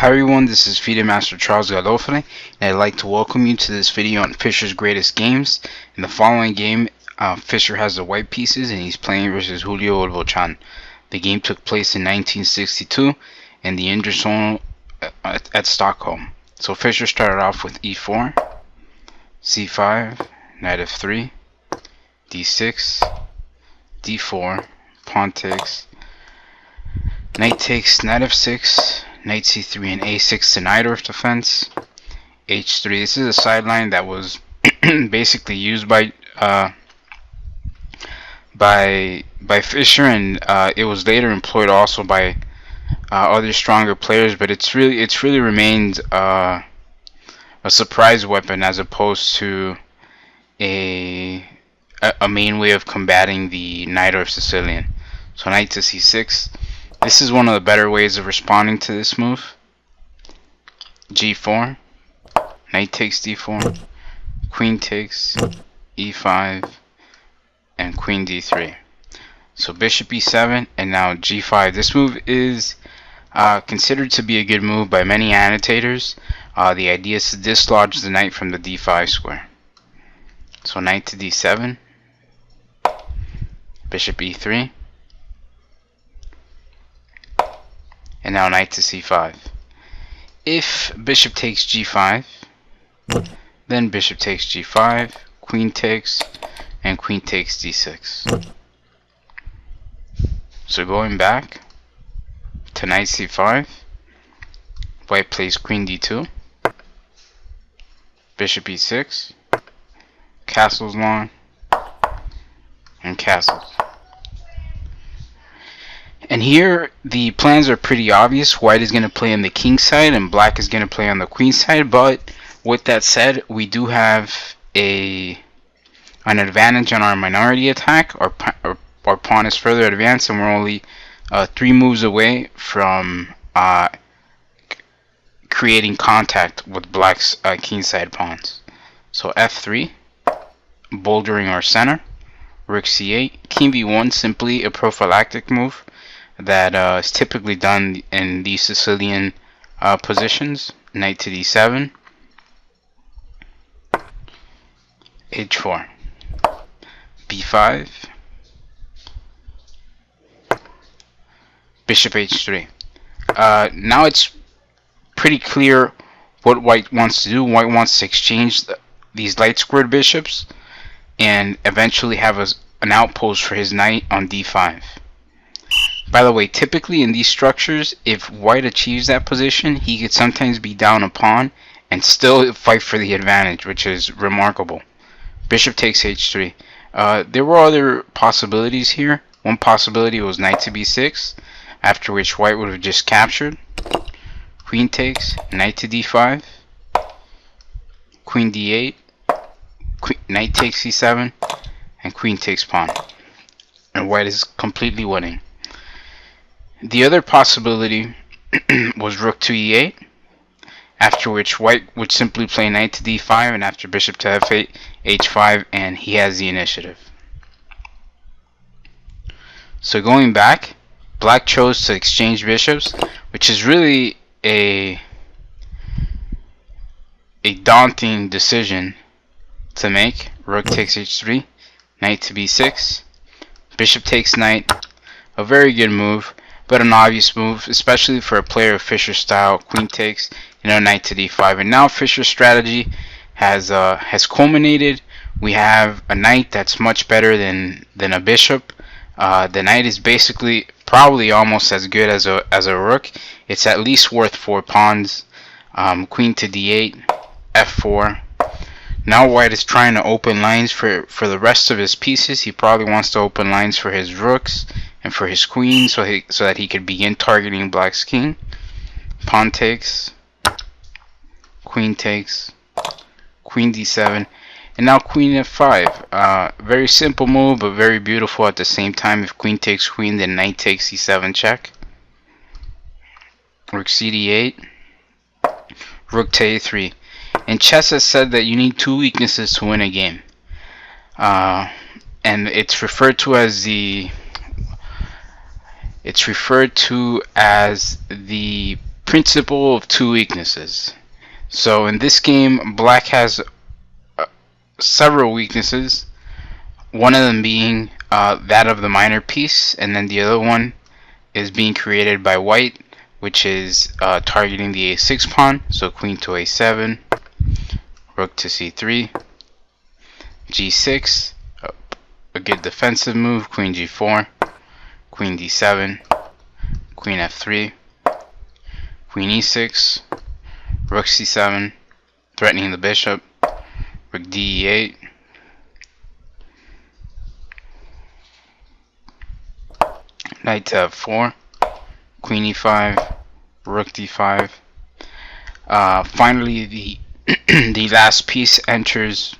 Hi everyone, this is FIDE Master Charles Galofre, and I'd like to welcome you to this video on Fischer's greatest games. In the following game, Fischer has the white pieces and he's playing versus Julio Bolbochan. The game took place in 1962 in the indoor zone at Stockholm. So Fischer started off with e4, c5, knight f3, d6, d4, pawn takes, knight takes, knight f6, knight c3 and a6 to najdorf defense, h3. This is a sideline that was basically used by Fischer, and it was later employed also by other stronger players. But it's really remained a surprise weapon as opposed to a main way of combating the najdorf Sicilian. So knight to c6. This is one of the better ways of responding to this move. g4, knight takes d4, queen takes, e5, and queen d3. So bishop e7 and now g5. This move is considered to be a good move by many annotators. The idea is to dislodge the knight from the d5 square. So knight to d7, bishop e3, and now knight to c5. If bishop takes g5, then bishop takes g5, queen takes, and queen takes d6. So going back to knight c5, white plays queen d2, bishop e6, castles long, and castles. And here the plans are pretty obvious. White is going to play on the king side and black is going to play on the queen side. But with that said, we do have an advantage on our minority attack. Our pawn is further advanced and we're only 3 moves away from creating contact with black's kingside pawns. So f3, bouldering our center, rook c8, king v1, simply a prophylactic move that is typically done in these Sicilian positions. Knight to d7, h4, b5, bishop h3. Now it's pretty clear what white wants to do. White wants to exchange these light squared bishops and eventually have an outpost for his knight on d5. By the way, typically in these structures, if white achieves that position, he could sometimes be down a pawn and still fight for the advantage, which is remarkable. Bishop takes h3. There were other possibilities here. One possibility was knight to b6, after which white would have just captured. Queen takes, knight to d5, queen d8, knight takes c7, and queen takes pawn. And white is completely winning. The other possibility was rook to e8, after which white would simply play knight to d5 and after bishop to f8, h5, and he has the initiative. So going back, black chose to exchange bishops, which is really a daunting decision to make. Rook takes h3, knight to b6, bishop takes knight, a very good move, but an obvious move, especially for a player of Fischer's style. Queen takes, knight to d5, and now Fischer's strategy has culminated. We have a knight that's much better than a bishop. The knight is basically probably almost as good as a rook. It's at least worth 4 pawns. Queen to d8, f4. Now white is trying to open lines for the rest of his pieces. He probably wants to open lines for his rooks and for his queen, so that he could begin targeting black's king. Pawn takes, queen takes, queen d7, and now queen f5. Very simple move, but very beautiful at the same time. If queen takes queen, then knight takes c7 check. Rook cd8, rook to a3. And chess has said that you need 2 weaknesses to win a game, and it's referred to as the principle of two weaknesses. So in this game, black has several weaknesses. One of them being that of the minor piece, and then the other one is being created by white, which is targeting the a6 pawn. So queen to a7, rook to c3, g6, a good defensive move, queen g4, queen d7, queen f3, queen e6, rook c7, threatening the bishop, rook d8, knight to f4, queen e5, rook d5. Finally, the the last piece enters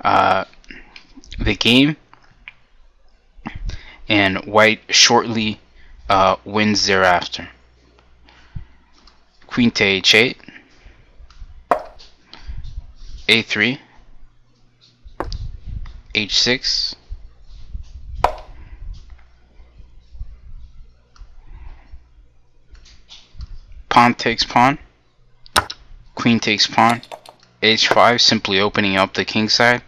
the game, and white shortly wins thereafter. Queen to h8, a3, h6, pawn takes pawn, queen takes pawn, h5, simply opening up the king side,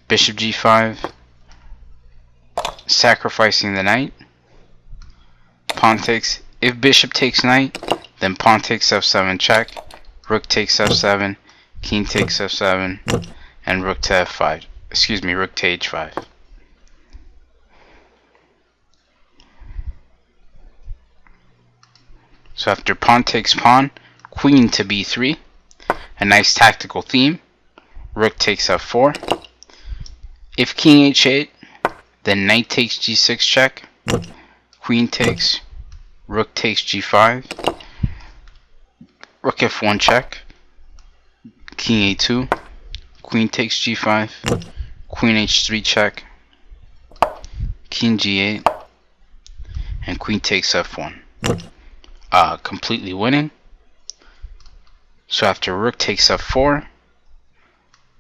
bishop g5, sacrificing the knight, pawn takes, if bishop takes knight, then pawn takes f7 check, rook takes f7, king takes f7, and rook to f5, rook to h5. So after pawn takes pawn, queen to b3, a nice tactical theme, rook takes f4, if king h8, then knight takes g6 check, queen takes, rook takes g5, rook f1 check, king a2, queen takes g5, queen h3 check, king g8, and queen takes f1. Completely winning. So after rook takes f4,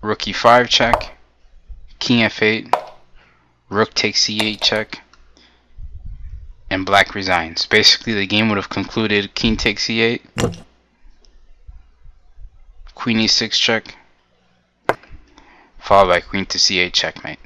rook e5 check, king f8, rook takes c8 check, and black resigns. Basically, the game would have concluded king takes e8, queen e6 check, followed by queen to c8 checkmate.